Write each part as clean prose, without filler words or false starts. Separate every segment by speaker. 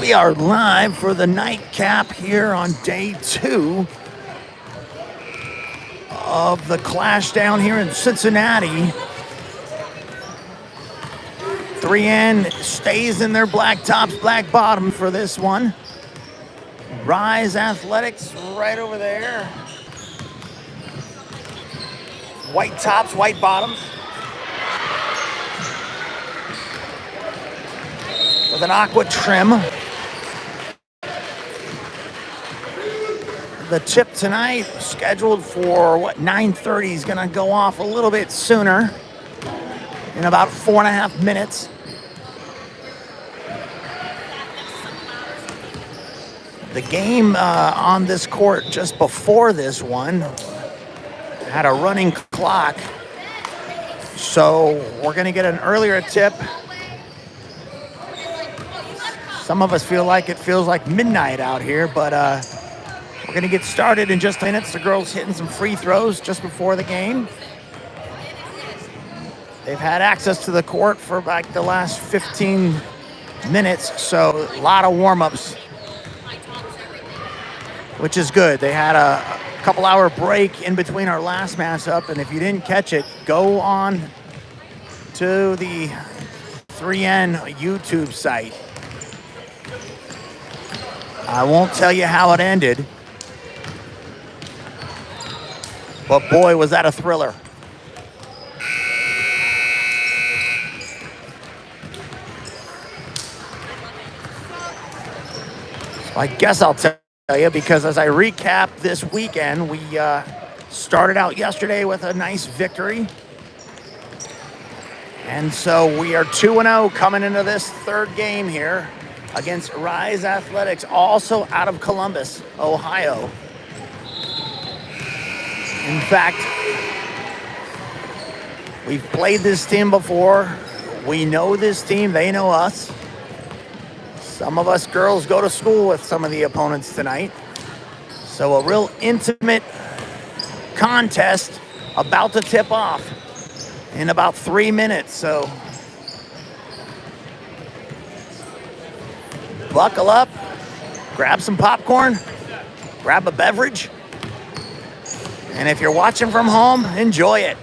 Speaker 1: We are live for the nightcap here on day 2 of the clash down here in Cincinnati. 3N stays in their black tops, black bottom for this one. Ryze Athletics right over there. White tops, white bottoms. With an aqua trim. The tip tonight scheduled for 9:30 is going to go off a little bit sooner, in about 4.5 minutes. The game on this court just before this one had a running clock, so we're going to get an earlier tip. Some of us feel like it feels like midnight out here, but we're going to get started in just minutes. The girls hitting some free throws just before the game. They've had access to the court for like the last 15 minutes, so a lot of warm-ups, which is good. They had a couple-hour break in between our last matchup, and if you didn't catch it, go on to the 3N YouTube site. I won't tell you how it ended, but boy, was that a thriller. So I guess I'll tell you, because as I recap this weekend, we started out yesterday with a nice victory. And so we are 2-0 coming into this third game here against Ryze Athletics, also out of Columbus, Ohio. In fact, we've played this team before. We know this team, they know us. Some of us girls go to school with some of the opponents tonight. So a real intimate contest about to tip off in about 3 minutes. So buckle up, grab some popcorn, grab a beverage, and if you're watching from home, enjoy it.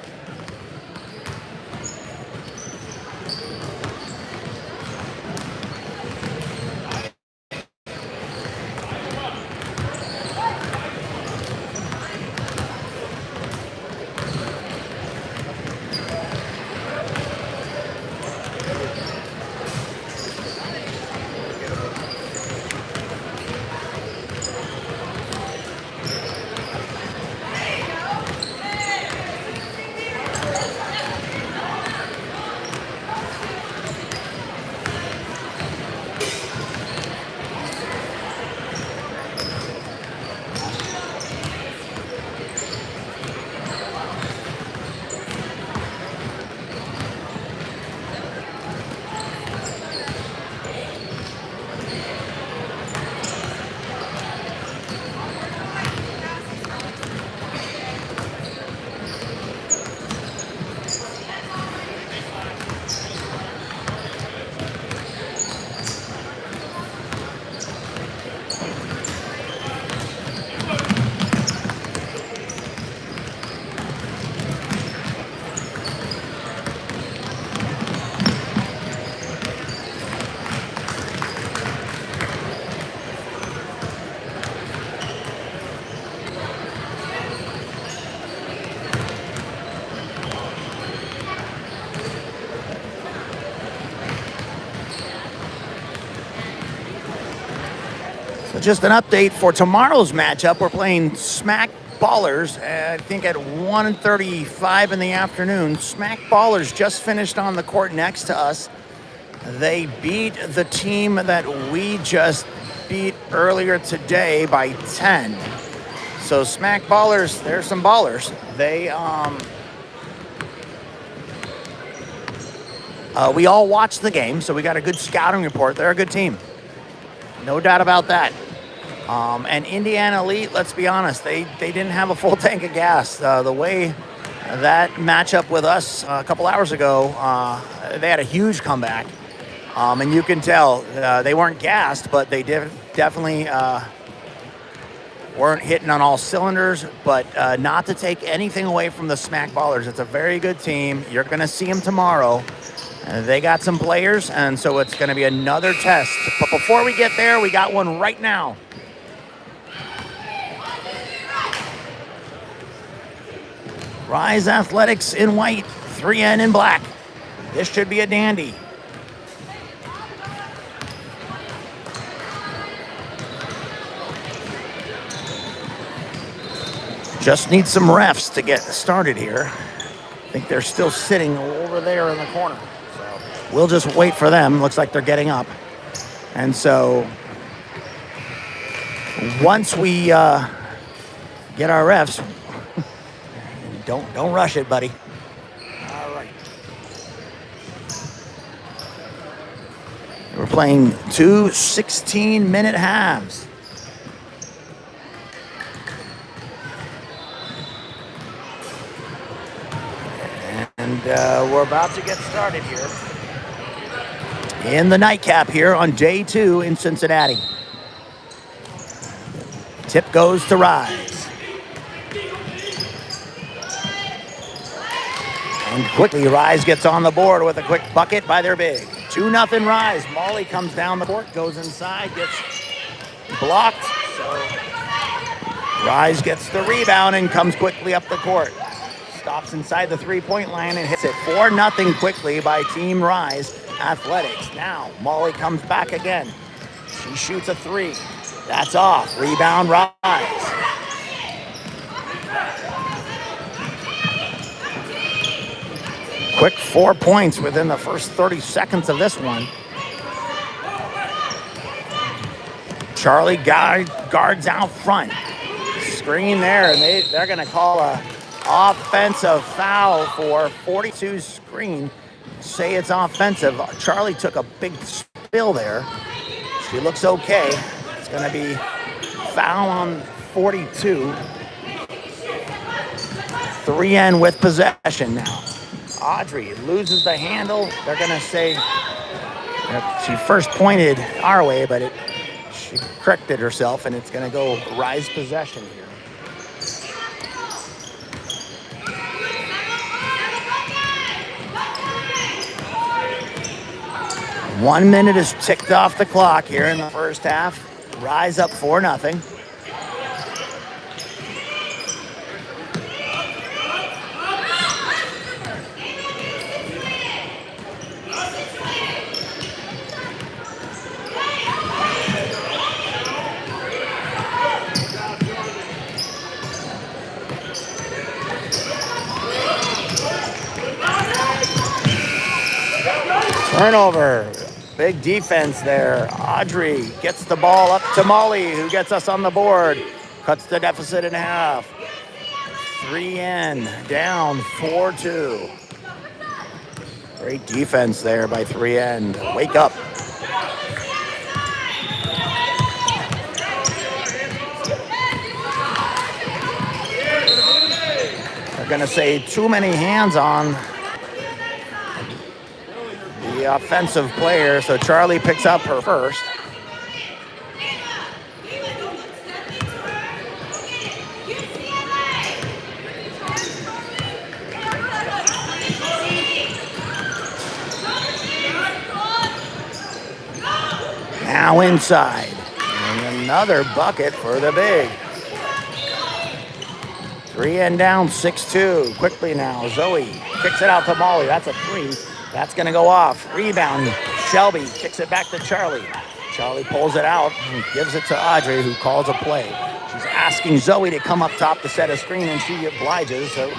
Speaker 1: Just an update for tomorrow's matchup. We're playing Smack Ballers, I think at 1:35 in the afternoon. Smack Ballers just finished on the court next to us. They beat the team that we just beat earlier today by 10. So Smack Ballers, they're some ballers. They, we all watched the game, so we got a good scouting report. They're a good team. No doubt about that. And Indiana Elite, let's be honest, they didn't have a full tank of gas. The way that matchup with us a couple hours ago, they had a huge comeback. And you can tell they weren't gassed, but they definitely weren't hitting on all cylinders. But not to take anything away from the Smack Ballers. It's a very good team. You're going to see them tomorrow. They got some players, and so it's going to be another test. But before we get there, we got one right now. Ryze Athletics in white, 3N in black. This should be a dandy. Just need some refs to get started here. I think they're still sitting over there in the corner. So we'll just wait for them. Looks like they're getting up. And so once we get our refs, don't rush it, buddy. All right. We're playing two 16-minute halves. And we're about to get started here in the nightcap here on day 2 in Cincinnati. Tip goes to Ryze. And quickly, Ryze gets on the board with a quick bucket by their big. 2-0 Ryze. Molly comes down the court, goes inside, gets blocked. So Ryze gets the rebound and comes quickly up the court. Stops inside the three-point line and hits it. 4-0 quickly by Team Ryze Athletics. Now, Molly comes back again. She shoots a 3. That's off. Rebound Ryze. Quick 4 points within the first 30 seconds of this one. Charlie guards out front. Screen there, and they're going to call a offensive foul for 42 screen. Say it's offensive. Charlie took a big spill there. She looks okay. It's going to be foul on 42. 3N with possession now. Audrey loses the handle. They're going to say she first pointed our way, but she corrected herself, and it's going to go Ryze possession here. One minute is ticked off the clock here in the first half. Ryze up 4-0. Turnover. Big defense there. Audrey gets the ball up to Molly, who gets us on the board. Cuts the deficit in half. 3N down 4-2. Great defense there by 3N. Wake up. They're going to say too many hands on the offensive player, so Charlie picks up her first. Now inside. And another bucket for the big. 3N down 6-2. Quickly now, Zoe kicks it out to Molly. That's a 3. That's going to go off. Rebound. Shelby kicks it back to Charlie. Charlie pulls it out and gives it to Audrey, who calls a play. She's asking Zoe to come up top to set a screen, and she obliges. So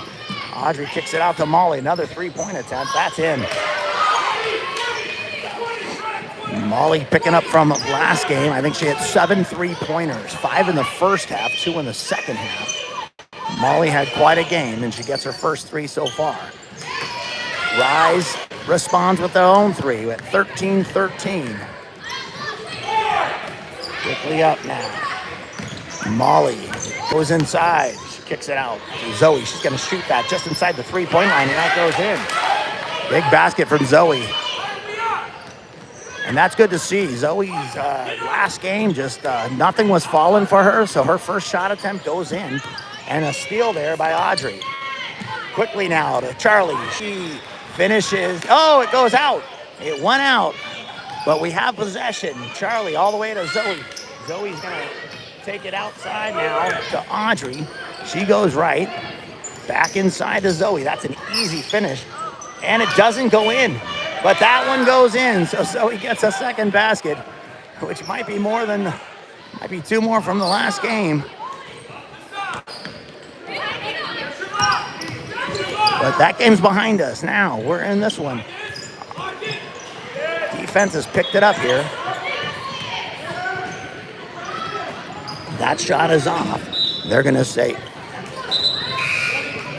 Speaker 1: Audrey kicks it out to Molly. Another 3-point attempt. That's in. Molly picking up from last game. I think she had 7 3-pointers. 5 in the first half, 2 in the second half. Molly had quite a game, and she gets her first 3 so far. Ryze responds with their own 3 at 13-13. Quickly up now. Molly goes inside. She kicks it out to Zoe. She's going to shoot that just inside the 3-point line, and that goes in. Big basket from Zoe. And that's good to see. Zoe's last game, just nothing was falling for her, so her first shot attempt goes in. And a steal there by Audrey. Quickly now to Charlie. She finishes. Oh, it goes out. It went out. But we have possession. Charlie all the way to Zoe. Zoe's going to take it outside now to Audrey. She goes right. Back inside to Zoe. That's an easy finish. And it doesn't go in. But that one goes in. So Zoe gets a second basket, which might be two more from the last game. But that game's behind us now. We're in this one. Defense has picked it up here. That shot is off. They're going to say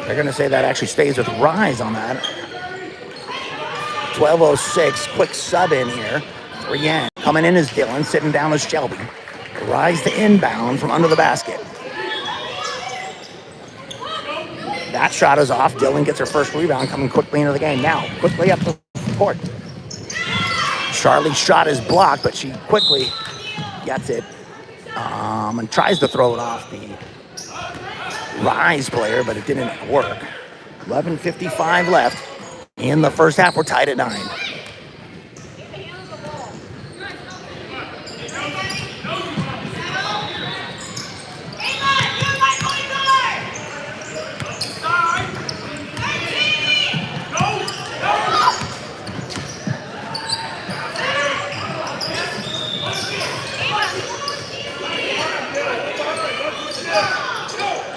Speaker 1: that actually stays with Ryze on that. 12:06, quick sub in here. 3 in. Coming in is Dylan, sitting down is Shelby. Ryze to inbound from under the basket. That shot is off. Dylan gets her first rebound, coming quickly into the game. Now, quickly up the court. Charlie's shot is blocked, but she quickly gets it and tries to throw it off the Ryze player, but it didn't work. 11:55 left in the first half. We're tied at 9.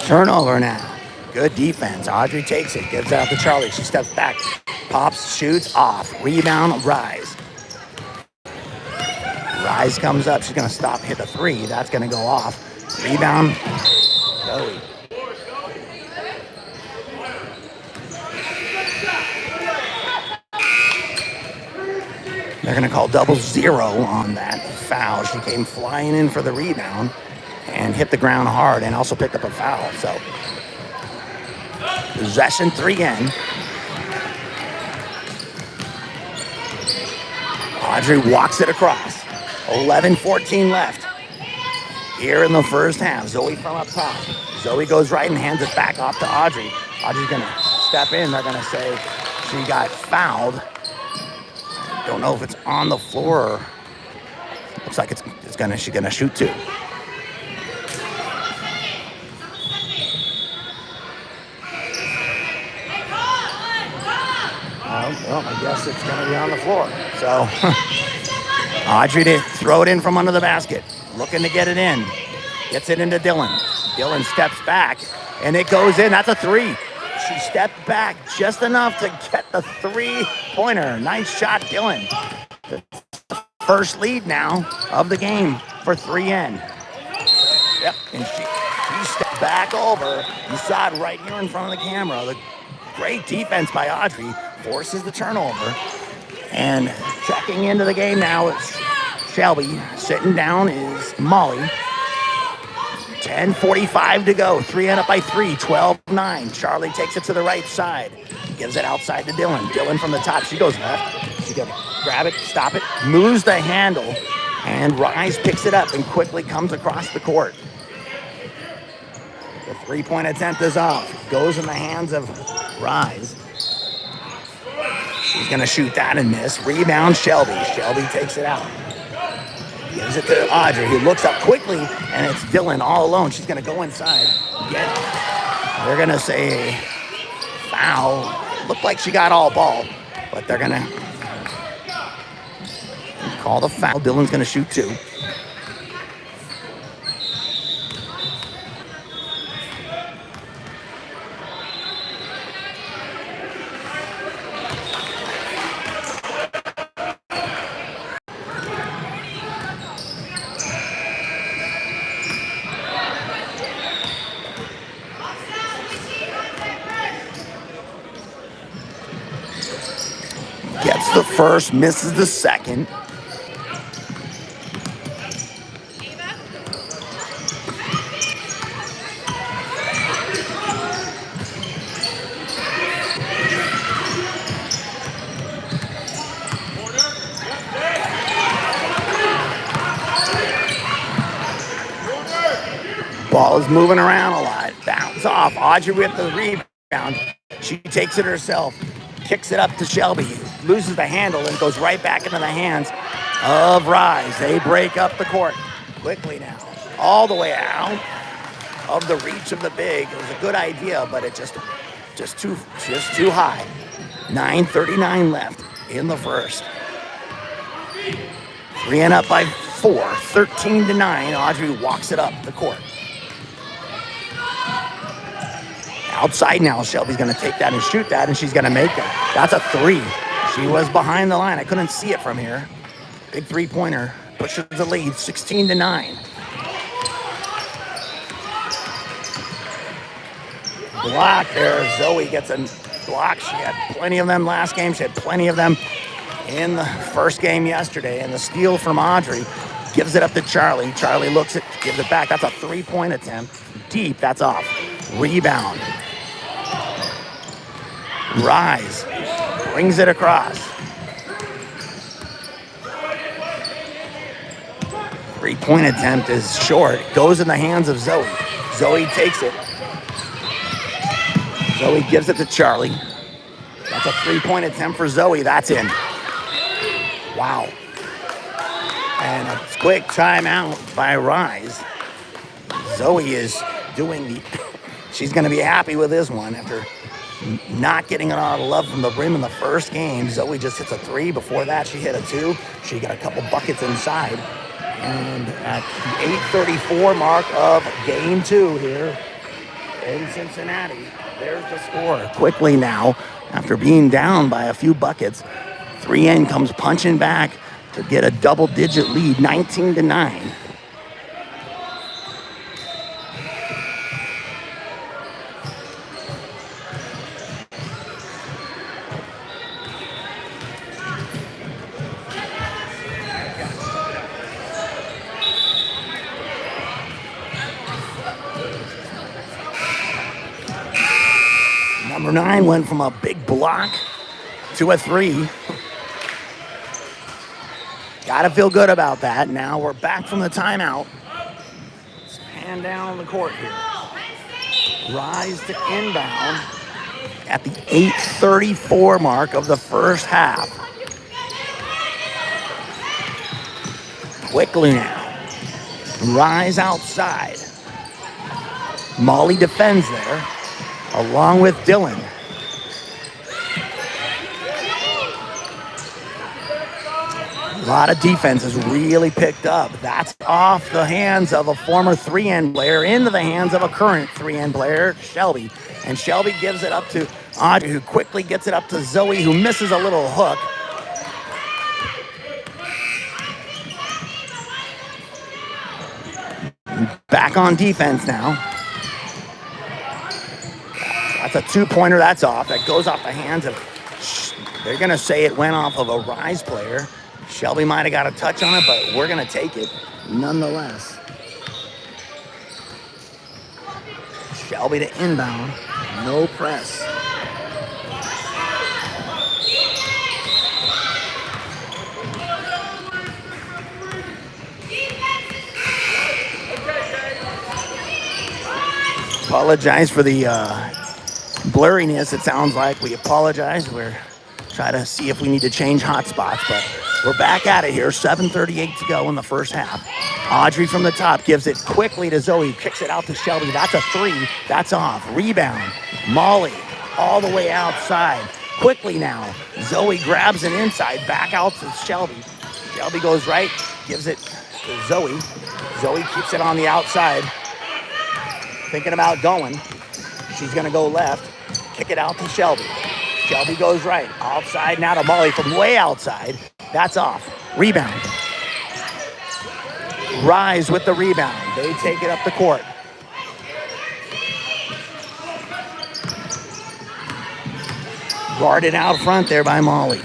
Speaker 1: Turnover now. Good defense. Audrey takes it, gives it out to Charlie. She steps back, pops, shoots, off. Rebound, Ryze. Ryze comes up. She's going to stop, hit the 3. That's going to go off. Rebound, Zoe. They're going to call 0 on that foul. She came flying in for the rebound and hit the ground hard and also picked up a foul. So possession, 3 in. Audrey walks it across. 11:14 left here in the first half. Zoe from up top. Zoe goes right and hands it back off to Audrey. Audrey's going to step in. They're going to say she got fouled. Don't know if it's on the floor or looks like she's going to shoot 2. Well, I guess it's going to be on the floor. So, Audrey to throw it in from under the basket. Looking to get it in. Gets it into Dylan. Dylan steps back, and it goes in. That's a 3. She stepped back just enough to get the 3-pointer. Nice shot, Dylan. The first lead now of the game for 3 in. Yep, and she stepped back over. You saw it right here in front of the camera. The great defense by Audrey forces the turnover. And checking into the game now is Shelby. Sitting down is Molly. 10:45 to go. 3 in up by 3. 12-9. Charlie takes it to the right side. Gives it outside to Dylan. Dylan from the top. She goes left. She can grab it, stop it, moves the handle, and Ryze picks it up and quickly comes across the court. The 3-point attempt is off. Goes in the hands of Ryze. She's going to shoot that and miss. Rebound, Shelby. Shelby takes it out. Gives it to Audrey, who looks up quickly, and it's Dylan all alone. She's going to go inside. Get it. They're going to say foul. Looked like she got all ball, but they're going to call the foul. Dylan's going to shoot 2. Gets the first, misses the second. Ball is moving around a lot. Bounce off. Audrey with the rebound. She takes it herself. Kicks it up to Shelby. Loses the handle and goes right back into the hands of Ryze. They break up the court quickly now. All the way out of the reach of the big. It was a good idea, but it just too high. 9:39 left in the first. 3 and up by 4, 13-9. Audrey walks it up the court. Outside now, Shelby's going to take that and shoot that, and she's going to make that. That's a 3. She was behind the line. I couldn't see it from here. Big three-pointer pushes the lead, 16-9. Block there. Zoe gets a block. She had plenty of them last game. She had plenty of them in the first game yesterday. And the steal from Audrey gives it up to Charlie. Charlie looks at, gives it back. That's a 3-point attempt. Deep, that's off. Rebound. Ryze brings it across. 3-point attempt is short. Goes in the hands of Zoe. Zoe takes it. Zoe gives it to Charlie. That's a 3-point attempt for Zoe. That's in. Wow. And a quick timeout by Ryze. Zoe is doing the... She's going to be happy with this one after not getting a lot of love from the rim in the first game. Zoe just hits a 3. Before that, she hit a 2. She got a couple buckets inside. And at the 8:34 mark of game 2 here in Cincinnati, there's the score. Quickly now, after being down by a few buckets, 3N comes punching back to get a double-digit lead, 19-9. Number 9 went from a big block to a 3. Gotta feel good about that. Now we're back from the timeout. Let's pan down the court here. Ryze to inbound at the 8:34 mark of the first half. Quickly now. Ryze outside. Molly defends there, along with Dylan. A lot of defense has really picked up. That's off the hands of a former 3N player into the hands of a current 3N player, Shelby. And Shelby gives it up to Audrey, who quickly gets it up to Zoe, who misses a little hook. Back on defense now. That's a 2-pointer. That's off. That goes off the hands of... They're going to say it went off of a Ryze player. Shelby might have got a touch on it, but we're going to take it nonetheless. Shelby to inbound. No press. Apologize for the blurriness. It sounds like we apologize. We're trying to see if we need to change hotspots, but we're back at it here. 7:38 to go in the first half. Audrey from the top gives it quickly to Zoe. Kicks it out to Shelby. That's a 3. That's off. Rebound. Molly all the way outside. Quickly now. Zoe grabs an inside. Back out to Shelby. Shelby goes right. Gives it to Zoe. Zoe keeps it on the outside. Thinking about going. She's going to go left. Kick it out to Shelby. Shelby goes right. Outside now to Molly from way outside. That's off. Rebound. Ryze with the rebound. They take it up the court. Guarded out front there by Molly.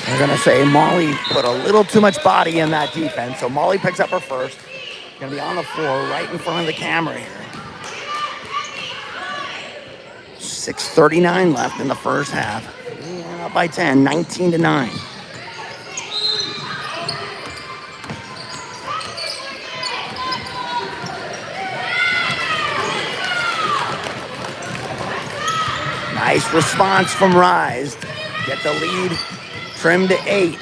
Speaker 1: They're going to say Molly put a little too much body in that defense. So Molly picks up her first. Gonna be on the floor right in front of the camera here. 6:39 left in the first half. And up by 10, 19-9. Nice response from Ryze. Get the lead trimmed to 8.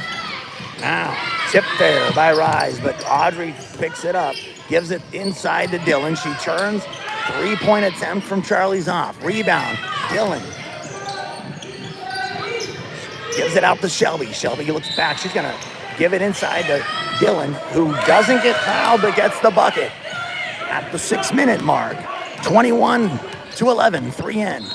Speaker 1: Now, tipped there by Ryze, but Audrey picks it up, gives it inside to Dylan. She turns, 3-point attempt from Charlie's off. Rebound, Dylan. Gives it out to Shelby. Shelby looks back. She's going to give it inside to Dylan, who doesn't get fouled but gets the bucket at the 6-minute mark. 21-11, 3-N.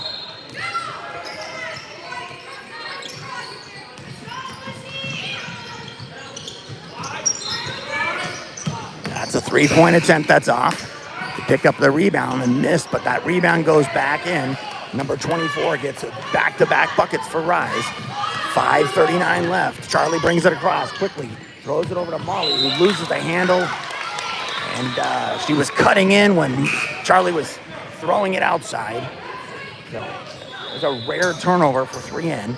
Speaker 1: That's a 3-point attempt that's off. To pick up the rebound and missed, but that rebound goes back in. Number 24 gets back-to-back buckets for Ryze. 5:39 left. Charlie brings it across quickly. Throws it over to Molly, who loses the handle. And she was cutting in when Charlie was throwing it outside. So there's a rare turnover for 3N.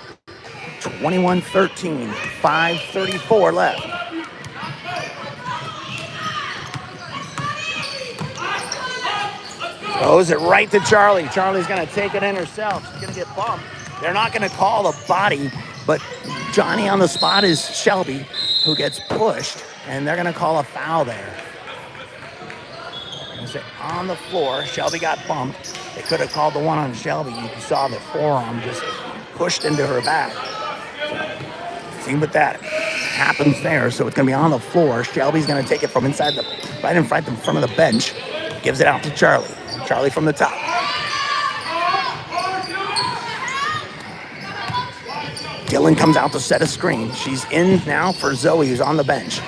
Speaker 1: 21-13. 5:34 left. Throws it right to Charlie. Charlie's going to take it in herself. She's going to get bumped. They're not going to call a body, but Johnny on the spot is Shelby, who gets pushed, and they're going to call a foul there. They're going to say on the floor, Shelby got bumped. They could have called the one on Shelby. You saw the forearm just pushed into her back. See what that happens there. So it's going to be on the floor. Shelby's going to take it from inside right in front of the bench. Gives it out to Charlie. Charlie from the top. Dylan comes out to set a screen. She's in now for Zoe, who's on the bench.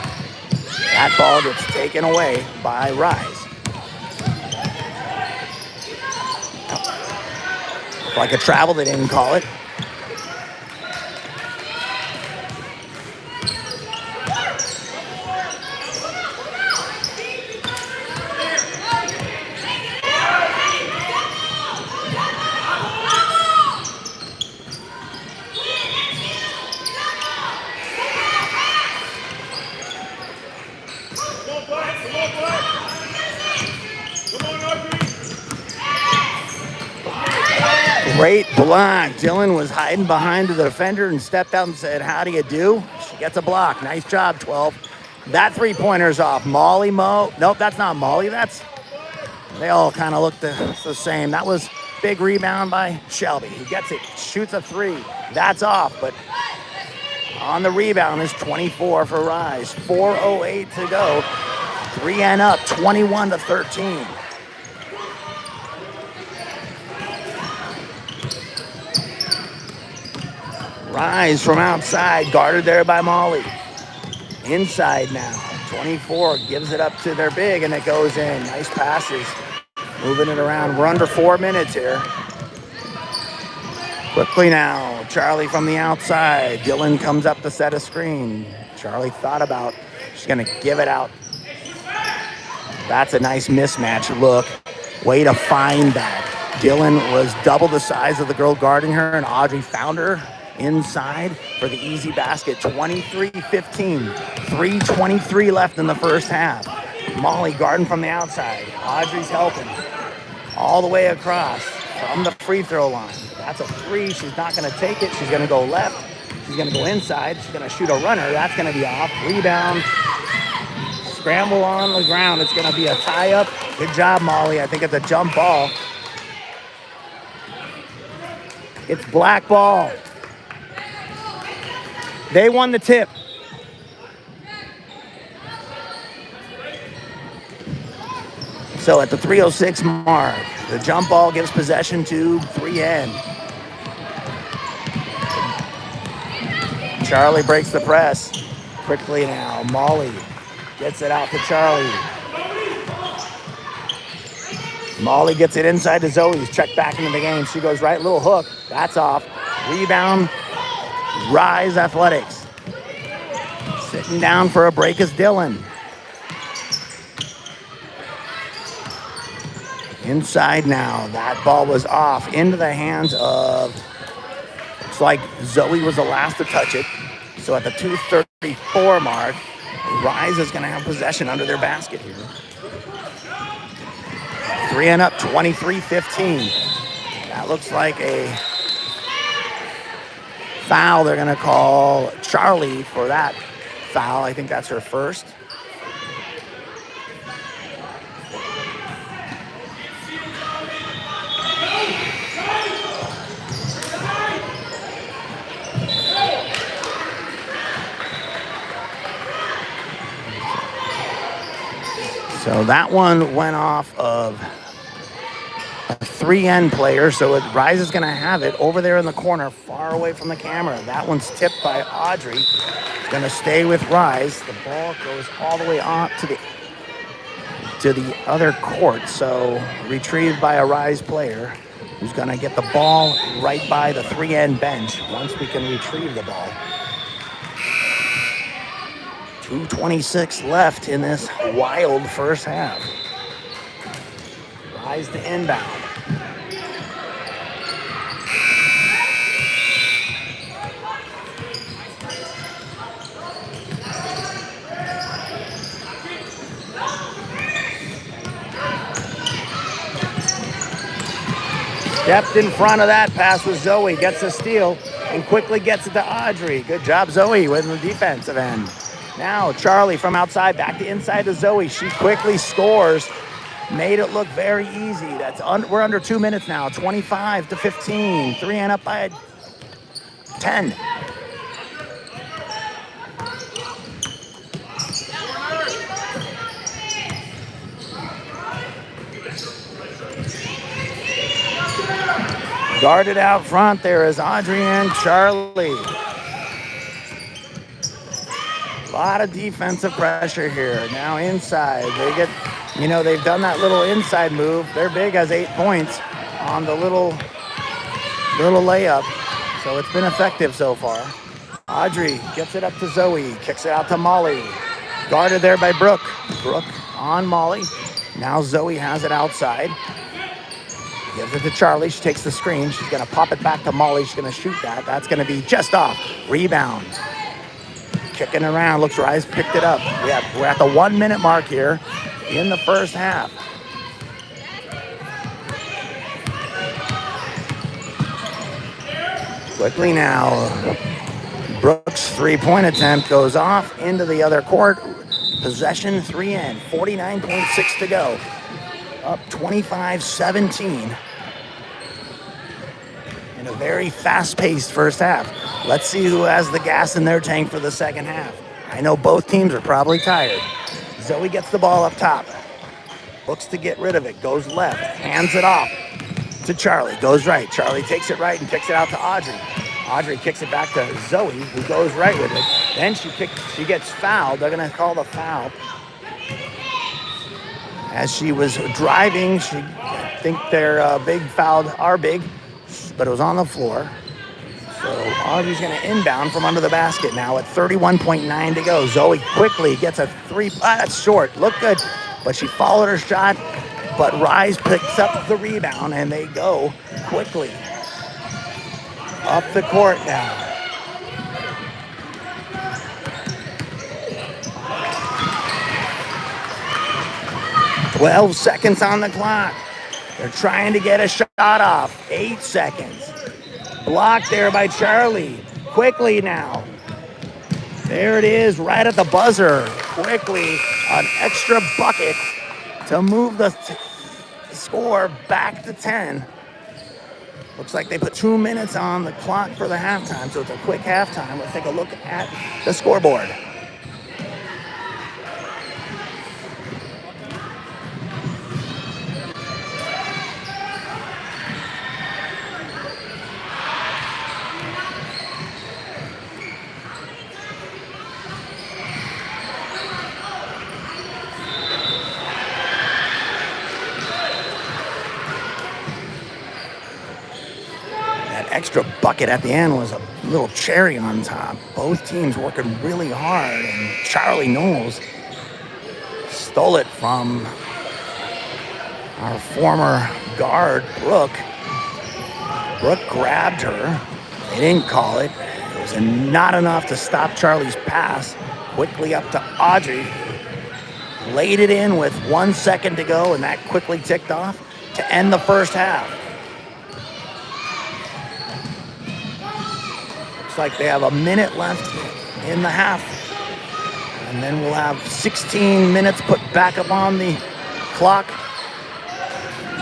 Speaker 1: That ball gets taken away by Ryze. Like a travel, they didn't call it. Great block. Dylan was hiding behind the defender and stepped out and said, "How do you do?" She gets a block. Nice job, 12. That three-pointer's off. Molly Mo. Nope, that's not Molly. They all kind of look the same. That was big rebound by Shelby. He gets it, shoots a three. That's off, but on the rebound is 24 for Ryze. 4:08 to go. 3N up, 21-13. Ryze from outside, guarded there by Molly. Inside now, 24 gives it up to their big, and it goes in. Nice passes, moving it around. We're under 4 minutes here. Quickly now, Charlie from the outside. Dylan comes up to set a screen. Charlie thought about, she's gonna give it out. That's a nice mismatch look. Way to find that. Dylan was double the size of the girl guarding her, and Audrey found her inside for the easy basket. 23-15. 3:23 left in the first half. Molly guarding from the outside. Audrey's helping. All the way across from the free throw line. That's a three. She's not going to take it. She's going to go left. She's going to go inside. She's going to shoot a runner. That's going to be off. Rebound. Scramble on the ground. It's going to be a tie-up. Good job, Molly. I think it's a jump ball. It's black ball. They won the tip. So at the 3:06 mark, the jump ball gives possession to 3N. Charlie breaks the press. Quickly now, Molly gets it out to Charlie. Molly gets it inside to Zoe. Checked back into the game. She goes right, little hook. That's off. Rebound. Ryze Athletics. Sitting down for a break is Dylan. Inside now. That ball was off into the hands of, looks like Zoe was the last to touch it. So at the 2:34 mark, Ryze is going to have possession under their basket here. 3 and up, 23-15. That looks like a foul. They're going to call Charlie for that foul. I think that's her first. So that one went off of a 3N player. So Ryze is going to have it over there in the corner, far away from the camera. That one's tipped by Audrey. It's going to stay with Ryze. The ball goes all the way on to the other court. So retrieved by a Ryze player who's going to get the ball right by the 3N bench once we can retrieve the ball. 2:26 left in this wild first half. Ryze to inbound. Stepped in front of that pass with Zoe, gets a steal, and quickly gets it to Audrey. Good job, Zoe, with the defensive end. Now Charlie from outside, back to inside to Zoe. She quickly scores. Made it look very easy. We're under 2 minutes now, 25-15. 3 and up by 10. Guarded out front there is Audrey and Charlie. A lot of defensive pressure here. Now inside, they've done that little inside move. Their big has 8 points on the little layup. So it's been effective so far. Audrey gets it up to Zoe, kicks it out to Molly. Guarded there by Brooke. Brooke on Molly. Now Zoe has it outside. Gives it to Charlie. She takes the screen. She's going to pop it back to Molly. She's going to shoot that. That's going to be just off. Rebound. Kicking around. Looks Ryze picked it up. We're at the 1 minute mark here in the first half. Quickly now. Brooks' 3-point attempt goes off into the other court. Possession 3N. 49.6 to go. Up 25-17 in a very fast-paced first half. Let's see who has the gas in their tank for the second half. I know both teams are probably tired. Zoe gets the ball up top. Looks to get rid of it. Goes left. Hands it off to Charlie. Goes right. Charlie takes it right and kicks it out to Audrey. Audrey kicks it back to Zoe, who goes right with it. Then she gets fouled. They're going to call the foul. As she was driving, I think their big fouled our big, but it was on the floor. So Audrey's going to inbound from under the basket now at 31.9 to go. Zoe quickly gets a 3. That's short. Looked good, but she followed her shot. But Ryze picks up the rebound, and they go quickly up the court now. 12 seconds on the clock. They're trying to get a shot off. 8 seconds. Blocked there by Charlie. Quickly now. There it is, right at the buzzer. Quickly, an extra bucket to move the score back to 10. Looks like they put 2 minutes on the clock for the halftime, so it's a quick halftime. Let's take a look at the scoreboard. Extra bucket at the end was a little cherry on top. Both teams working really hard, and Charlie Knowles stole it from our former guard, Brooke grabbed her. They didn't call it. It was not enough to stop Charlie's pass. Quickly up to Audrey. Laid it in with 1 second to go, and that quickly ticked off to end the first half. Looks like they have a minute left in the half. And then we'll have 16 minutes put back up on the clock.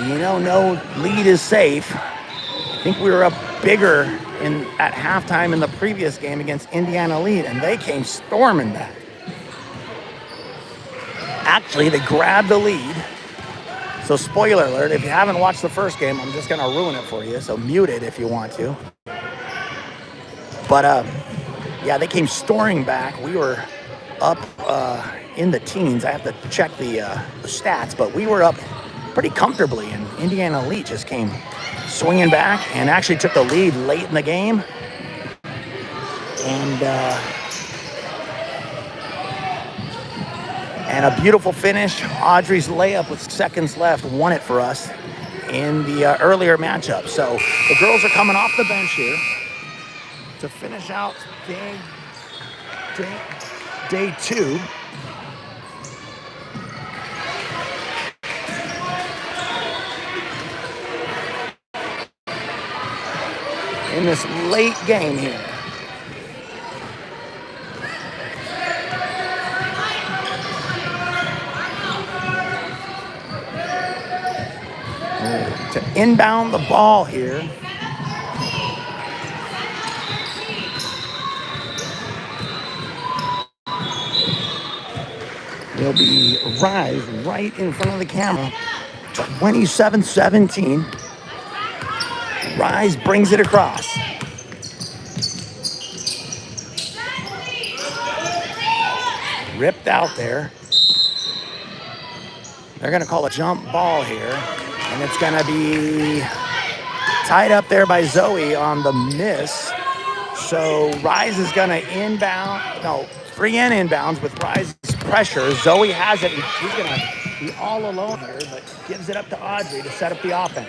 Speaker 1: You know, no lead is safe. I think we were up bigger at halftime in the previous game against Indiana Elite, and they came storming back. Actually, they grabbed the lead. So spoiler alert, if you haven't watched the first game, I'm just going to ruin it for you. So mute it if you want to. But, yeah, they came storming back. We were up in the teens. I have to check the stats, but we were up pretty comfortably, and Indiana Elite just came swinging back and actually took the lead late in the game. And a beautiful finish. Audrey's layup with seconds left won it for us in the earlier matchup. So the girls are coming off the bench here to finish out day two. In this late game here. To inbound the ball here. Will be Ryze right in front of the camera. 27-17. Ryze brings it across. Ripped out there. They're going to call a jump ball here. And it's going to be tied up there by Zoe on the miss. So Ryze is going to inbound. No, 3N inbounds with Ryze's pressure. Zoe has it. He's going to be all alone here, but gives it up to Audrey to set up the offense.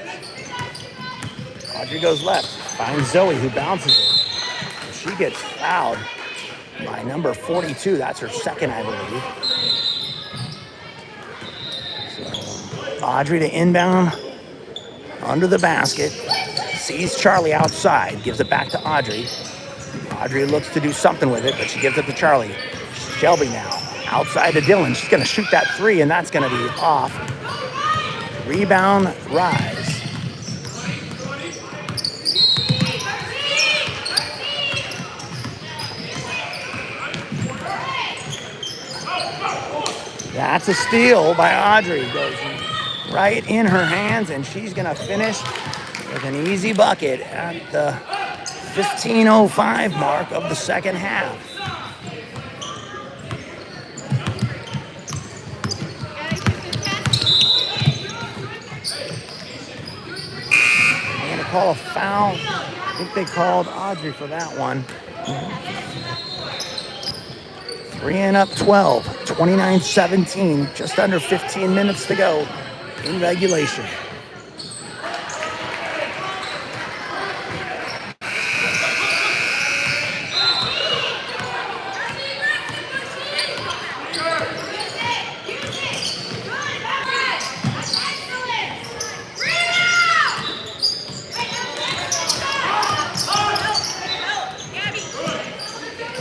Speaker 1: Audrey goes left, finds Zoe, who bounces it. She gets fouled by number 42. That's her second, I believe. So Audrey to inbound under the basket. Sees Charlie outside, gives it back to Audrey. Audrey looks to do something with it, but she gives it to Charlie. Shelby now, outside to Dylan. She's going to shoot that three, and that's going to be off. Rebound, Ryze. That's a steal by Audrey. Goes right in her hands, and she's going to finish with an easy bucket at the 15:05 mark of the second half. They're going to call a foul. I think they called Audrey for that one. 3N up 12, 29-17, just under 15 minutes to go in regulation.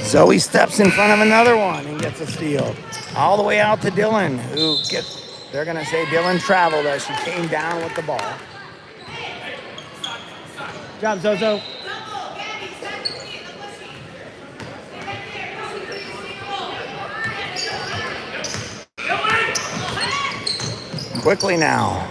Speaker 1: Zoe steps in front of another one and gets a steal. All the way out to Dylan, they're going to say Dylan traveled as she came down with the ball. Good job, Zozo. Quickly now.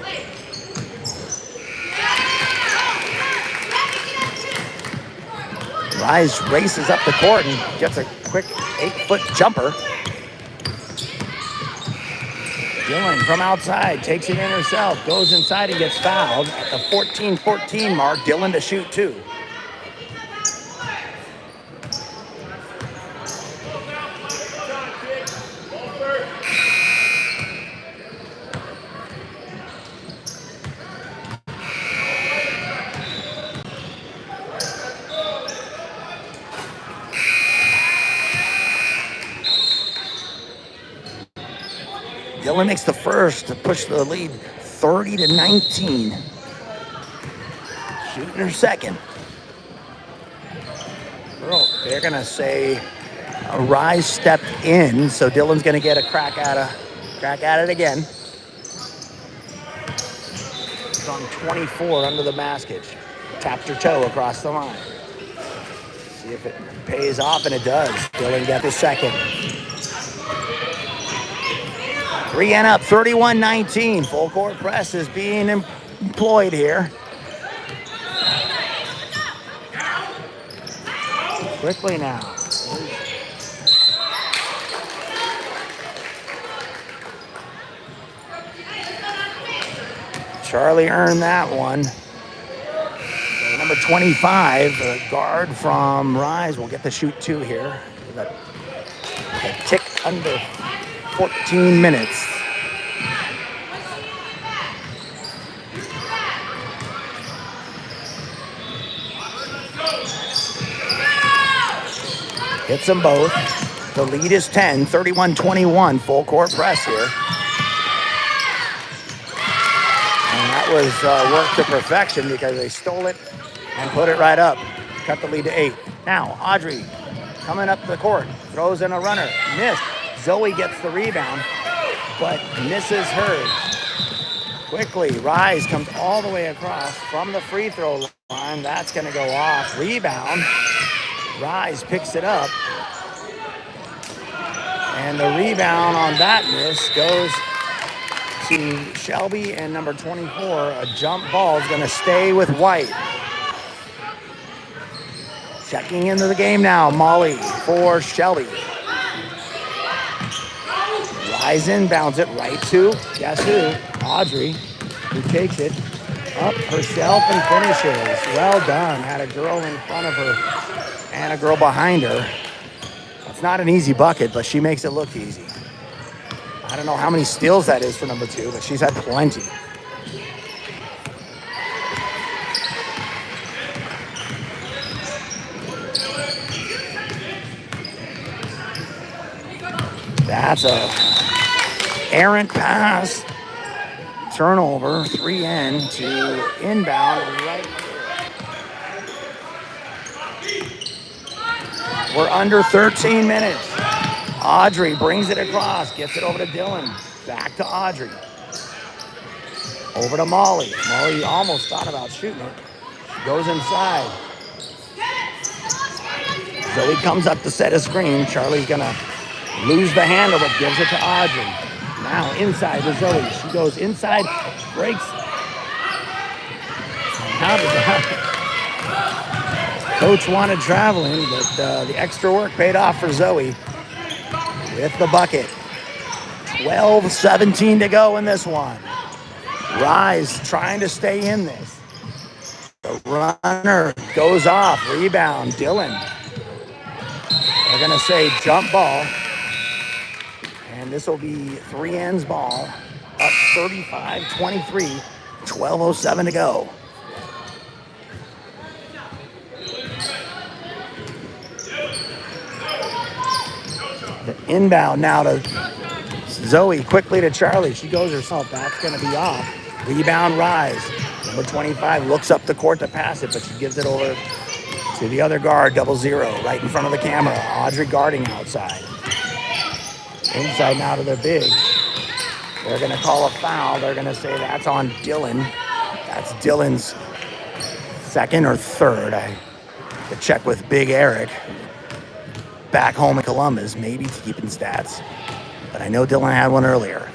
Speaker 1: Ryze races up the court and gets a quick 8-foot jumper. Dylan from outside takes it in herself, goes inside and gets fouled at the 14-14 mark. Dylan to shoot two. Dylan makes the first to push the lead 30-19. Shooting her second. They're going to say Ryze stepped in, so Dylan's going to get a crack at it again. It's on 24 under the basket. Tapped her toe across the line. See if it pays off, and it does. Dylan got the second. 3 and up, 31-19. Full court press is being employed here. Quickly now. Charlie earned that one. So number 25, the guard from Ryze, will get the shoot 2 here. With a tick under 14 minutes. Hits them both. The lead is 10, 31-21, full court press here. And that was work to perfection because they stole it and put it right up. Cut the lead to 8. Now, Audrey coming up the court, throws in a runner, missed. Zoe gets the rebound, but misses hers. Quickly, Ryze comes all the way across from the free throw line. That's gonna go off. Rebound. Ryze picks it up. And the rebound on that miss goes to Shelby and number 24. A jump ball is going to stay with White. Checking into the game now, Molly for Shelby. Ryze inbounds it right to, guess who? Audrey, who takes it up herself and finishes. Well done. Had a girl in front of her and a girl behind her. It's not an easy bucket, but she makes it look easy. I don't know how many steals that is for number 2, but she's had plenty. That's a errant pass. Turnover, 3N to inbound right. We're under 13 minutes. Audrey brings it across, gets it over to Dylan. Back to Audrey. Over to Molly. Molly almost thought about shooting it. Goes inside. Zoe comes up to set a screen. Charlie's gonna lose the handle, but gives it to Audrey. Now inside to Zoe. She goes inside, breaks. How did that? Coach wanted traveling, but the extra work paid off for Zoe with the bucket. 12-17 to go in this one. Ryze trying to stay in this. The runner goes off. Rebound, Dylan. They're going to say jump ball. And this will be 3N's ball. Up 35-23. 12:07 to go. The inbound now to Zoe, quickly to Charlie. She goes herself. That's going to be off. Rebound, Ryze. Number 25 looks up the court to pass it, but she gives it over to the other guard, 0-0, right in front of the camera. Audrey guarding outside. Inside now to the big. They're going to call a foul. They're going to say that's on Dylan. That's Dylan's second or third. I have to check with Big Eric back home in Columbus, maybe to keep in stats. But I know Dylan had one earlier.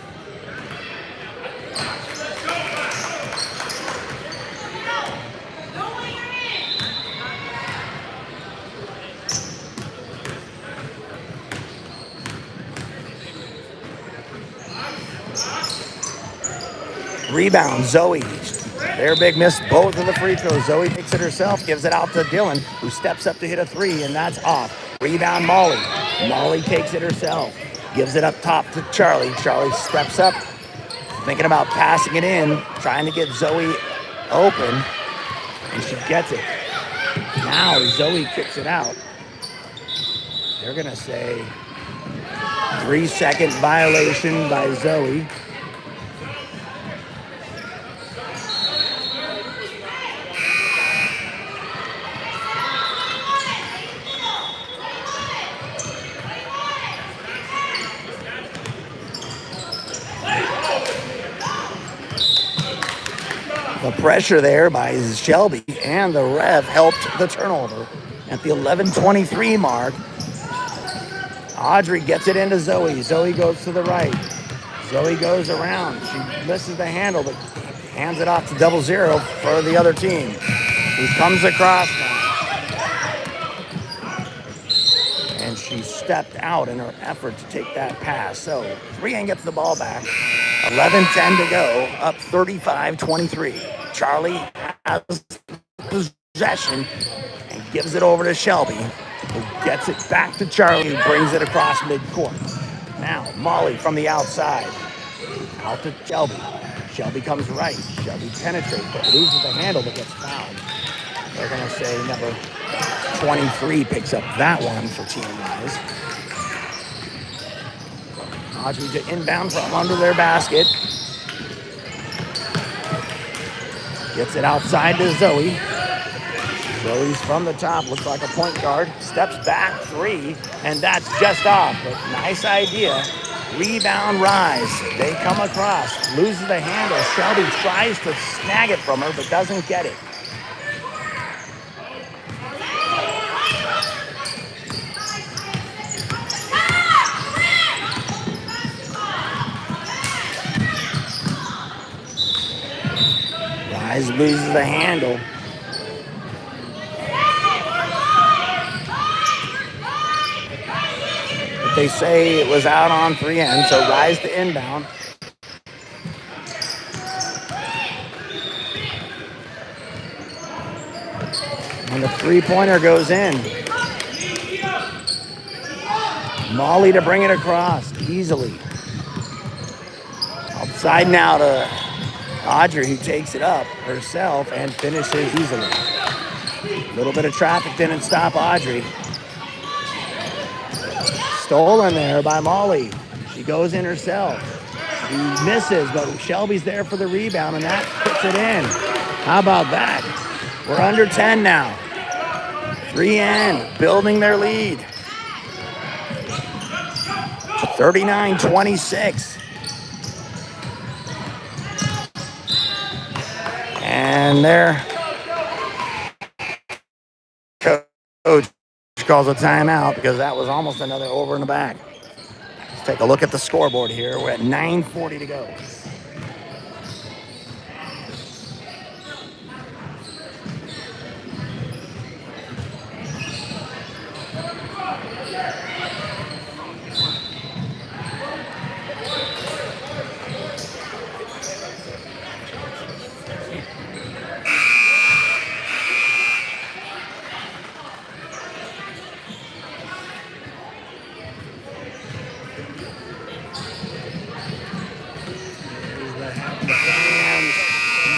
Speaker 1: Rebound, Zoe. Their big miss both of the free throws. Zoe takes it herself, gives it out to Dylan, who steps up to hit a 3, and that's off. Rebound, Molly. Molly takes it herself, gives it up top to Charlie. Charlie steps up, thinking about passing it in, trying to get Zoe open, and she gets it. Now Zoe kicks it out. They're going to say 3-second violation by Zoe. The pressure there by Shelby and the ref helped the turnover at the 11:23 mark. Audrey gets it into Zoe. Zoe goes to the right. Zoe goes around. She misses the handle, but hands it off to 00 for the other team. He comes across now. And she stepped out in her effort to take that pass. So 3N gets the ball back. 11:10 to go, up 35-23. Charlie has possession and gives it over to Shelby, who gets it back to Charlie, who brings it across midcourt. Now, Molly from the outside, out to Shelby. Shelby comes right. Shelby penetrates, but loses the handle, but gets fouled. They're going to say number 23 picks up that one for Team Ryze. Audrey to inbound from under their basket. Gets it outside to Zoe. Zoe's from the top, looks like a point guard. Steps back, 3, and that's just off. But nice idea. Rebound Ryze. They come across, loses the handle. Shelby tries to snag it from her, but doesn't get it. Ryze loses the handle. But they say it was out on 3N, so Ryze to inbound. And the three-pointer goes in. Molly to bring it across easily. Outside now to Audrey, who takes it up herself and finishes easily. A little bit of traffic didn't stop Audrey. Stolen there by Molly. She goes in herself. She misses, but Shelby's there for the rebound, and that puts it in. How about that? We're under 10 now. 3N building their lead. 39-26. And their coach calls a timeout because that was almost another over in the back. Let's take a look at the scoreboard here. We're at 9:40 to go.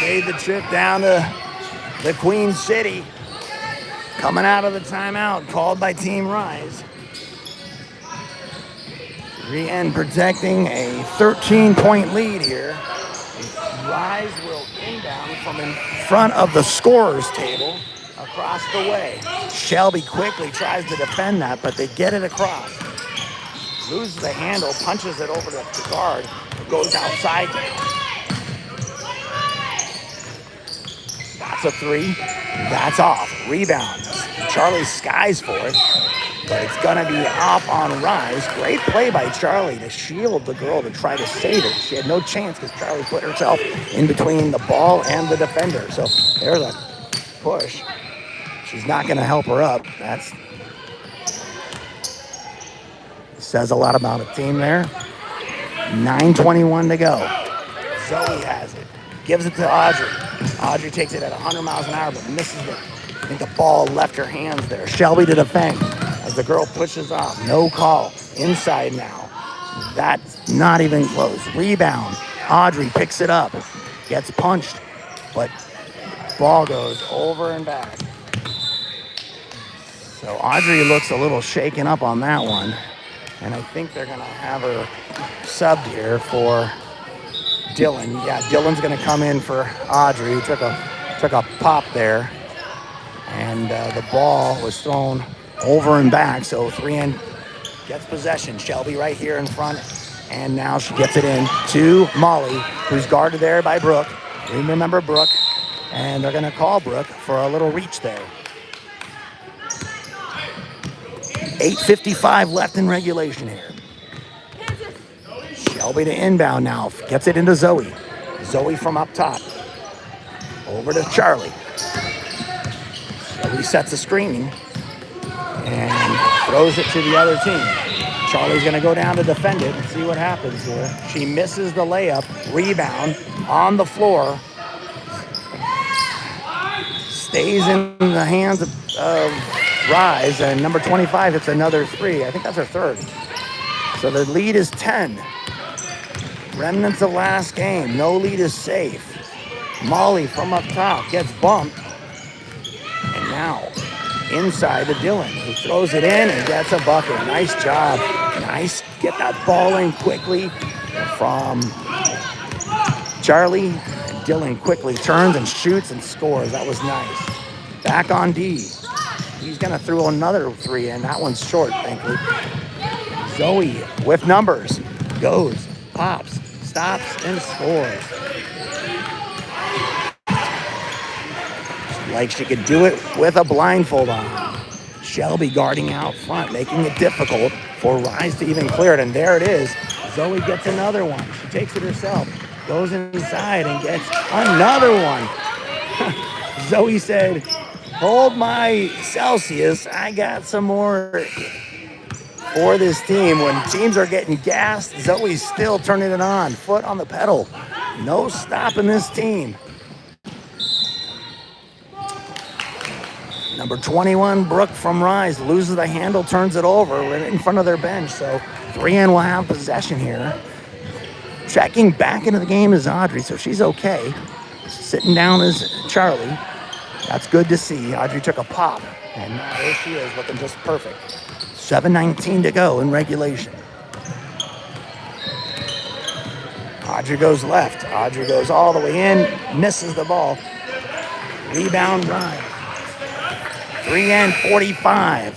Speaker 1: Made the trip down to the Queen City, coming out of the timeout called by Team Ryze. 3N protecting a 13-point lead here. Ryze will inbound from in front of the scorer's table across the way. Shelby quickly tries to defend that, but they get it across. Loses the handle, punches it over to the guard. It goes outside now. That's a 3. That's off. Rebound. Charlie skies for it, but it's going to be off on Ryze. Great play by Charlie to shield the girl to try to save it. She had no chance because Charlie put herself in between the ball and the defender. So there's a push. She's not going to help her up. That says a lot about a team there. 9:21 to go. Zoe has it. Gives it to Audrey. Audrey takes it at 100 miles an hour, but misses it. I think the ball left her hands there. Shelby to defend as the girl pushes off. No call. Inside now. That's not even close. Rebound. Audrey picks it up. Gets punched, but ball goes over and back. So Audrey looks a little shaken up on that one. And I think they're going to have her subbed here for Dylan. Yeah, Dylan's going to come in for Audrey, who took a pop there. And the ball was thrown over and back, so 3N gets possession. Shelby right here in front, and now she gets it in to Molly, who's guarded there by Brooke. Remember Brooke, and they're going to call Brooke for a little reach there. 8:55 left in regulation here. Shelby to inbound now. Gets it into Zoe. Zoe from up top. Over to Charlie. Shelby sets a screen and throws it to the other team. Charlie's going to go down to defend it and see what happens here. She misses the layup. Rebound on the floor. Stays in the hands of Ryze, and number 25 hits another three. I think that's her third. So the lead is 10. Remnants of last game. No lead is safe. Molly from up top gets bumped. And now inside to Dylan, who throws it in and gets a bucket. Nice job. Nice. Get that ball in quickly from Charlie. And Dylan quickly turns and shoots and scores. That was nice. Back on D. He's going to throw another three in. That one's short, thankfully. Zoe with numbers. Goes, pops, stops, and scores. Like she could do it with a blindfold on. Shelby guarding out front, making it difficult for Ryze to even clear it. And there it is. Zoe gets another one. She takes it herself. Goes inside and gets another one. Zoe said, hold my Celsius. I got some more for this team. When teams are getting gassed, Zoe's still turning it on. Foot on the pedal. No stopping this team. Number 21, Brooke from Ryze, loses the handle, turns it over right in front of their bench. So 3N will have possession here. Checking back into the game is Audrey, so she's okay. Sitting down is Charlie. That's good to see. Audrey took a pop, and now there she is looking just perfect. 7:19 to go in regulation. Audrey goes left. Audrey goes all the way in, misses the ball. Rebound Ryze. 3N 45.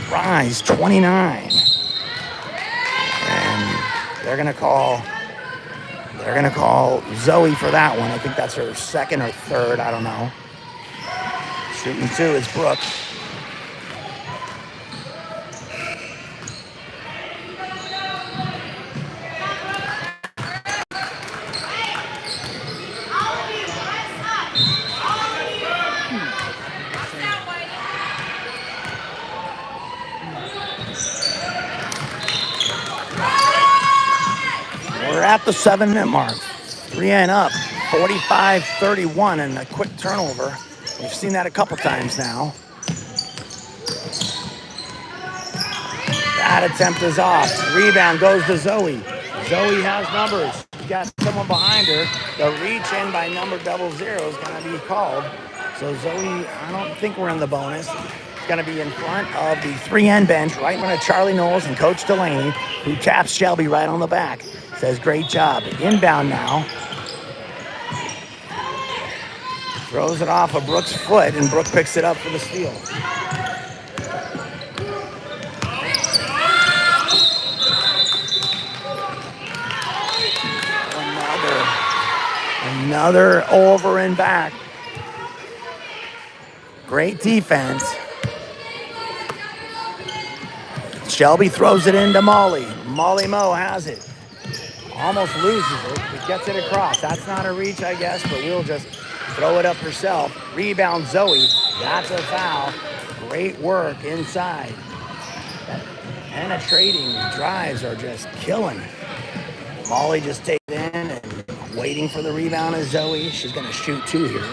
Speaker 1: Ryze 29. And they're gonna call Zoe for that one. I think that's her second or third, I don't know. Shooting two is Brooke. We're at the 7-minute mark. 3N up, 45-31, and a quick turnover. We've seen that a couple times now. That attempt is off. Rebound goes to Zoe. Zoe has numbers. She's got someone behind her. The reach in by number 00 is going to be called. So Zoe, I don't think we're in the bonus. It's going to be in front of the 3N bench, right in front of Charlie Knowles and Coach Delaney, who taps Shelby right on the back. Says, great job. Inbound now. Throws it off of Brooke's foot, and Brooke picks it up for the steal. Another over and back. Great defense. Shelby throws it into Molly. Molly Moe has it. Almost loses it, but gets it across. That's not a reach, I guess, but we'll just throw it up herself. Rebound Zoe. That's a foul. Great work inside. Penetrating drives are just killing. Molly just takes it in and waiting for the rebound is Zoe. She's going to shoot two here.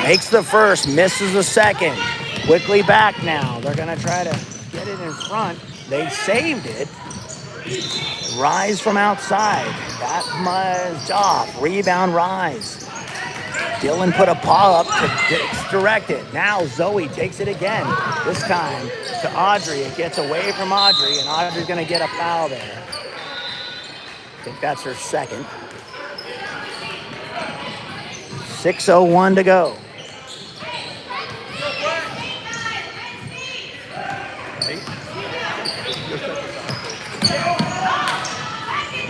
Speaker 1: Makes the first, misses the second. Quickly back now. They're going to try to get it in front. They saved it. Ryze from outside. That was off. Rebound Ryze. Dylan put a paw up to direct it. Now Zoe takes it again. This time to Audrey. It gets away from Audrey, and Audrey's going to get a foul there. I think that's her second. 6:01 to go.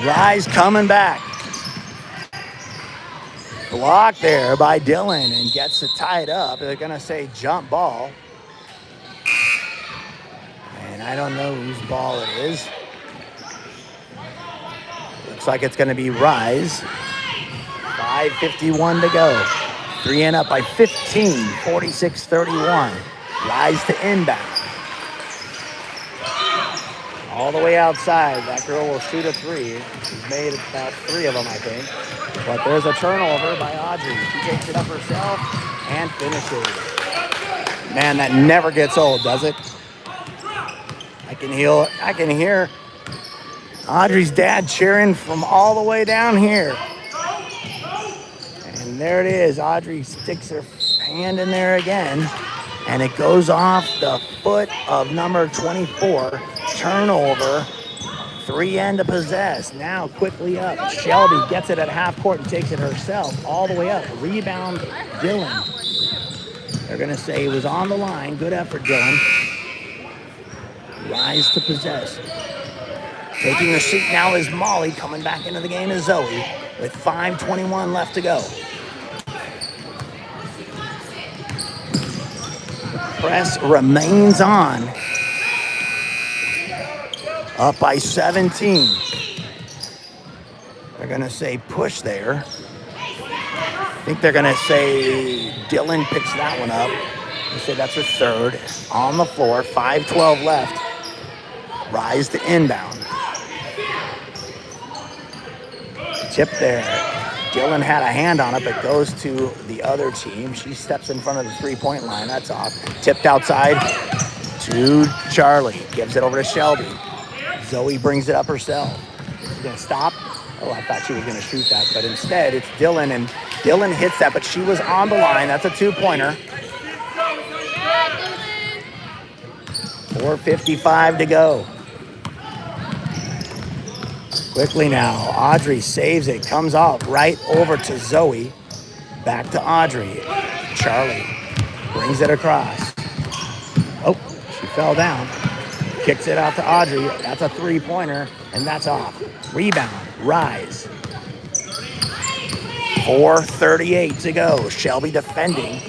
Speaker 1: Ryze coming back. Blocked there by Dylan and gets it tied up. They're going to say jump ball. And I don't know whose ball it is. Looks like it's going to be Ryze. 5:51 to go. 3 and up by 15, 46-31. Ryze to inbound. All the way outside. That girl will shoot a three. She's made about 3 of them, I think. But there's a turnover by Audrey. She takes it up herself and finishes. Man, that never gets old, does it? I can hear Audrey's dad cheering from all the way down here. And there it is. Audrey sticks her hand in there again. And it goes off the foot of number 24. Turnover. 3 and to possess. Now quickly up. Shelby gets it at half court and takes it herself all the way up. Rebound Dylan. They're going to say it was on the line. Good effort, Dylan. Ryze to possess. Taking the seat now is Molly. Coming back into the game is Zoe with 5:21 left to go. Press remains on. Up by 17. They're going to say push there. I think they're going to say Dylan picks that one up. They say that's her third. On the floor, 5:12 left. Ryze to inbound. Tip there. Dylan had a hand on it, but goes to the other team. She steps in front of the three-point line. That's off. Tipped outside to Charlie. Gives it over to Shelby. Zoe brings it up herself. She's going to stop. Oh, I thought she was going to shoot that, but instead it's Dylan, and Dylan hits that, but she was on the line. That's a two-pointer. 4:55 to go. Quickly now, Audrey saves it, comes off right over to Zoe. Back to Audrey. Charlie brings it across. Oh, she fell down. Kicks it out to Audrey. That's a three-pointer, and that's off. Rebound, Ryze. 4:38 to go. Shelby defending.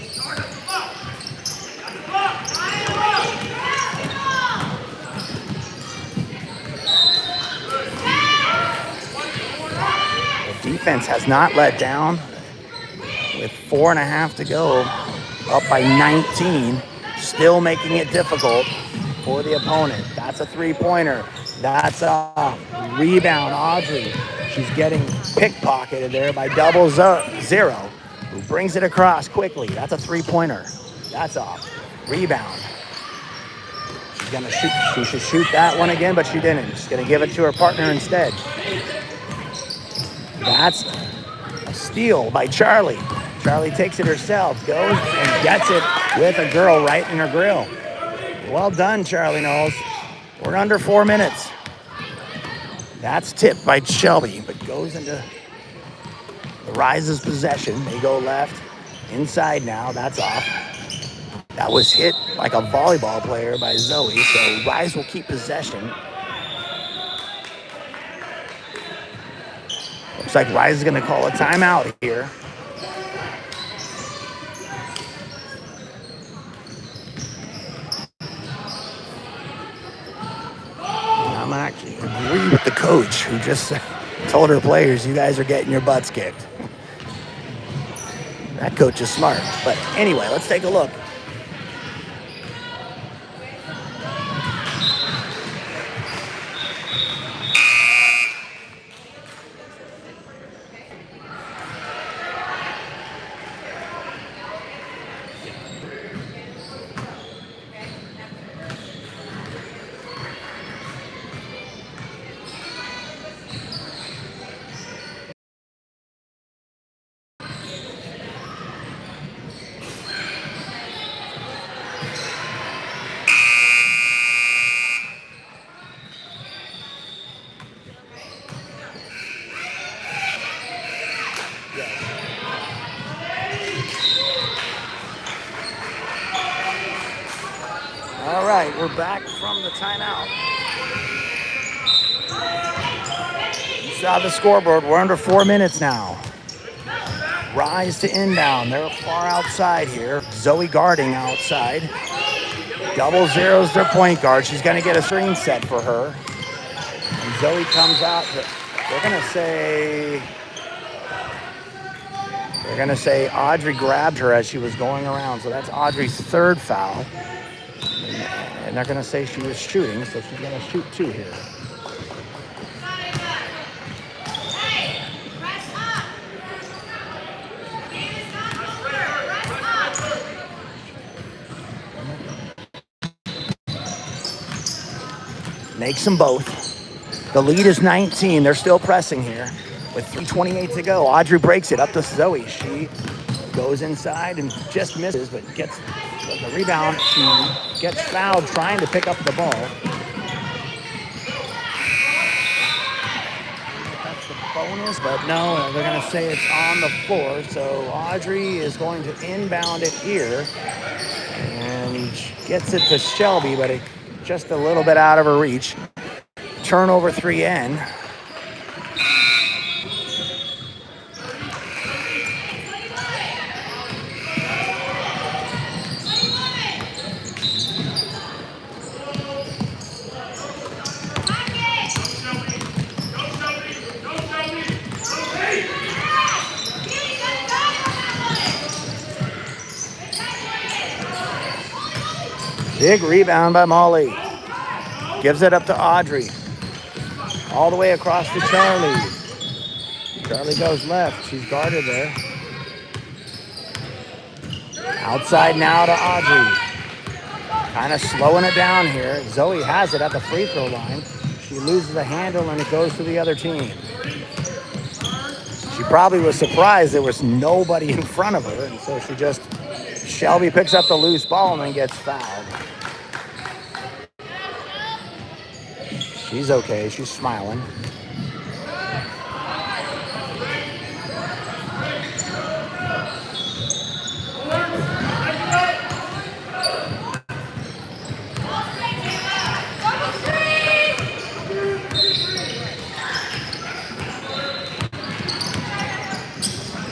Speaker 1: The defense has not let down. With 4.5 to go, up by 19. Still making it difficult for the opponent. That's a three-pointer. That's off. Rebound, Audrey. She's getting pickpocketed there by double zero, who brings it across quickly. That's a three-pointer. That's off. Rebound. She's gonna shoot. She should shoot that one again, but she didn't. She's gonna give it to her partner instead. That's a steal by Charlie. Charlie takes it herself, goes and gets it with a girl right in her grill. Well done, Charlie Knowles. We're under 4 minutes. That's tipped by Shelby, but goes into the Ryze's possession. They go left, inside now. That's off. That was hit like a volleyball player by Zoe, so Ryze will keep possession. Looks like Ryze is going to call a timeout here. I'm actually agree with the coach who just told her players, you guys are getting your butts kicked. That coach is smart. But anyway, let's take a look. We're back from the timeout. You saw the scoreboard. We're under 4 minutes now. Ryze to inbound. They're far outside here. Zoe guarding outside. Double zeros their point guard. She's going to get a screen set for her. And Zoe comes out. They're going to say Audrey grabbed her as she was going around. So that's Audrey's third foul. And they're going to say she was shooting, so she's going to shoot 2 here. Makes them both. The lead is 19. They're still pressing here with 3:28 to go. Audrey breaks it up to Zoe. She goes inside and just misses, but gets the rebound. She gets fouled trying to pick up the ball. That's the bonus, but no, they're going to say it's on the floor. So Audrey is going to inbound it here. And she gets it to Shelby, but it just a little bit out of her reach. Turnover 3N. Big rebound by Molly. Gives it up to Audrey. All the way across to Charlie. Charlie goes left. She's guarded there. Outside now to Audrey. Kind of slowing it down here. Zoe has it at the free throw line. She loses the handle and it goes to the other team. She probably was surprised there was nobody in front of her. And so Shelby picks up the loose ball and then gets fouled. She's okay. She's smiling.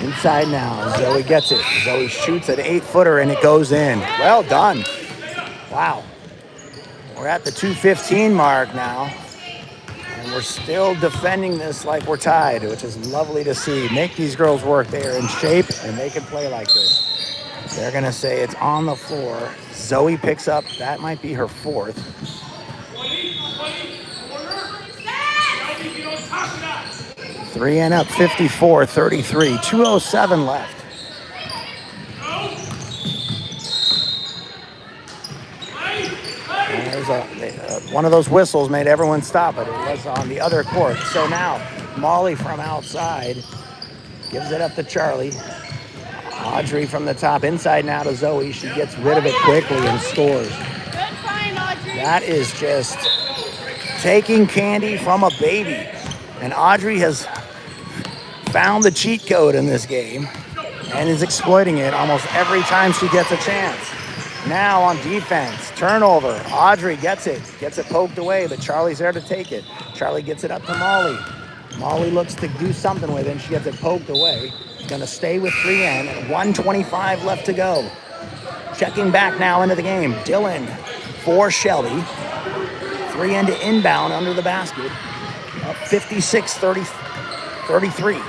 Speaker 1: Inside now. Zoe gets it. Zoe shoots an 8-footer and it goes in. Well done. Wow. We're at the 2:15 mark now. And we're still defending this like we're tied, which is lovely to see. Make these girls work. They are in shape and they can play like this. They're going to say it's on the floor. Zoe picks up. That might be her 4th. Three and up, 54-33. 2:07 left. One of those whistles made everyone stop, but it was on the other court. So now Molly from outside gives it up to Charlie. Audrey from the top, inside now to Zoe. She gets rid of it quickly and scores.
Speaker 2: Good find, Audrey.
Speaker 1: That is just taking candy from a baby. And Audrey has found the cheat code in this game and is exploiting it almost every time she gets a chance. Now on defense, turnover. Audrey gets it poked away, but Charlie's there to take it. Charlie gets it up to Molly. Molly looks to do something with it, and she gets it poked away. She's going to stay with 3N. 1:25 left to go. Checking back now into the game. Dylan for Shelby. 3N to inbound under the basket. Up 56-33.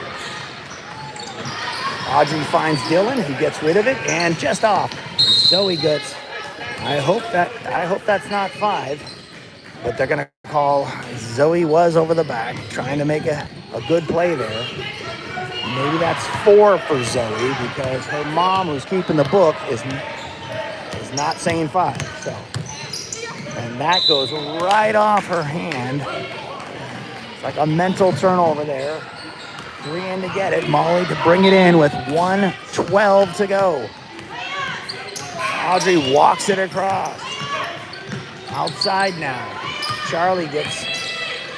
Speaker 1: Audrey finds Dylan. He gets rid of it, and just off. Zoe gets. I hope that's not 5, but they're gonna call. Zoe was over the back, trying to make a good play there. Maybe that's 4 for Zoe because her mom, who's keeping the book, is not saying 5. So, and that goes right off her hand. It's like a mental turnover there. 3N to get it. Molly to bring it in with 1:12 to go. Audrey walks it across. Outside now. Charlie gets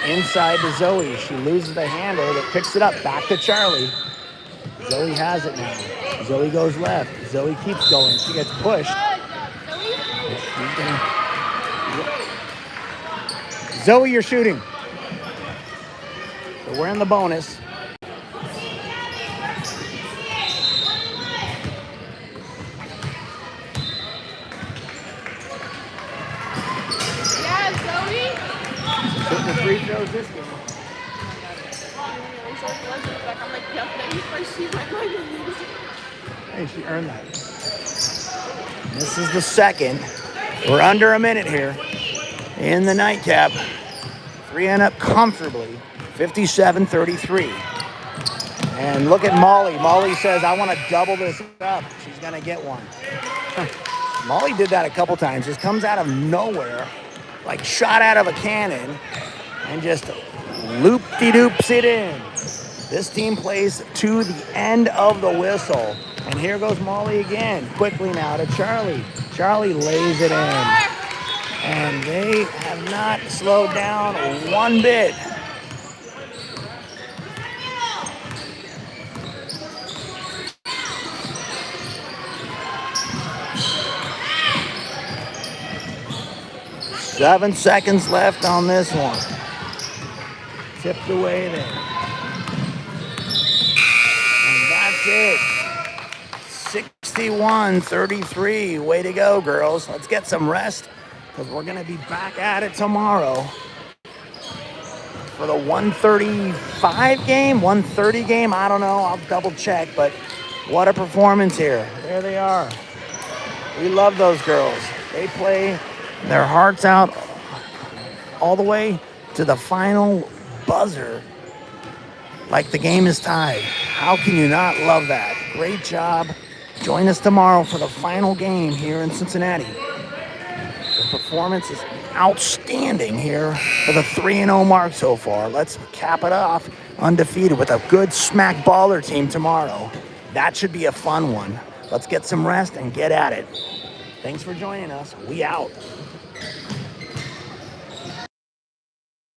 Speaker 1: inside to Zoe. She loses the handle, but picks it up. Back to Charlie. Zoe has it now. Zoe goes left. Zoe keeps going. She gets pushed. Zoe, you're shooting. So we're in the bonus.
Speaker 2: Yeah, Zoe.
Speaker 1: Shooting the free throws this game.
Speaker 2: I'm like, definitely first she went like this.
Speaker 1: Hey, she earned that. This is the second. We're under a minute here in the nightcap. 3 and up comfortably, 57-33. And look at Molly. Molly says, I want to double this up. She's going to get one. Molly did that a couple times. Just comes out of nowhere, like shot out of a cannon, and just loop-de-doops it in. This team plays to the end of the whistle. And here goes Molly again. Quickly now to Charlie. Charlie lays it in. And they have not slowed down one bit. Seven seconds left on this one. Tipped away there. And that's it. 61-33. Way to go, girls. Let's get some rest because we're going to be back at it tomorrow for the 135 game, 130 game. I don't know. I'll double check, but what a performance here. There they are. We love those girls. They play their hearts out all the way to the final buzzer like the game is tied. How can you not love that? Great job. Join us tomorrow for the final game here in Cincinnati. The performance is outstanding here for the 3-0 mark so far. Let's cap it off undefeated with a good smack baller team tomorrow. That should be a fun one. Let's get some rest and get at it. Thanks for joining us. We out.